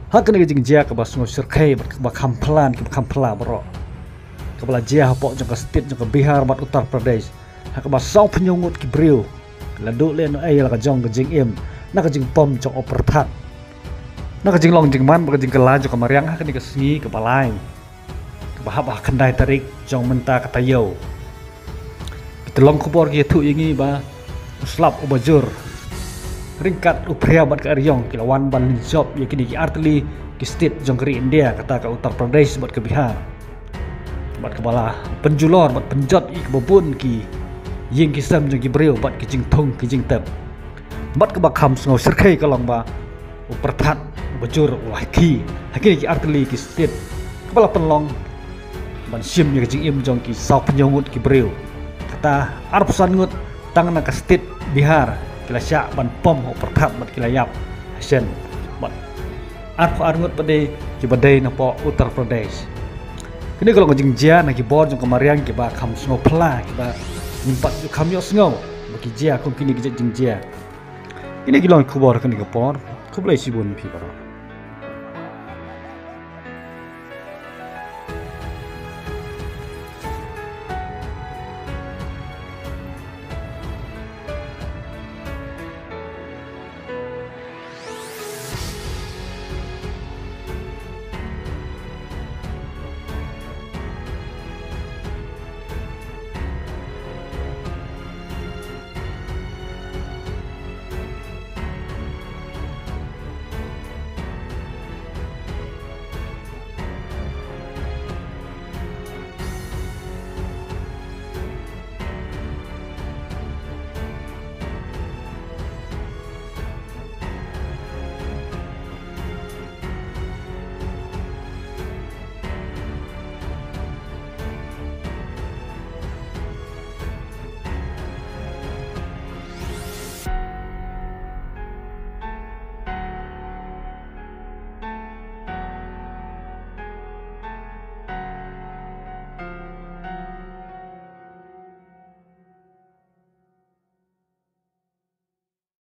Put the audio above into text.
hak ni jing jia ke bas ngusir kai ba kamplan ke kampla bro ke bala jia pok jong ke state jong ke Bihar bat Uttar Pradesh hak ba sau penyungut ki brio la do le no ai la ka jong ke jing im na ka jing pom jong opertat na ka jing long jing man ba ka jing ke la jong ke mariang hak ni ke singi ke balai ke ba hab kendai tarik jong menta ka tayo kita long kubor ki tu ingi ba slap ubajur ringkat upria bat ke Aryong kilawan ban job ya kini ki artli ki state jongkri India kata ke Uttar Pradesh bat ke Bihar bat ke bala penjulor bat penjot i ke bobun ki ying ki sam jong ki breu bat ki jing thong ki jing tep bat ke bakham sngo serkai kalong ba upertat bajur waki hakini ki artli ki state kepala penlong ban sim ya ki jing im jong ki sau penyongut ki breu kata arpusan ngut tang na ke state Bihar kila syak ban pom ho pertap bat kila yap hasen bat arpo arngut pade ki badai na po Uttar Pradesh kini kalau ngajing jia na ki bor jong kamariang ki ba kham sngo pla ki ba nimpat ju kham yo sngo baki jia kum kini ki jing jia ini ki long kubor kini ke por kublai sibun pi baro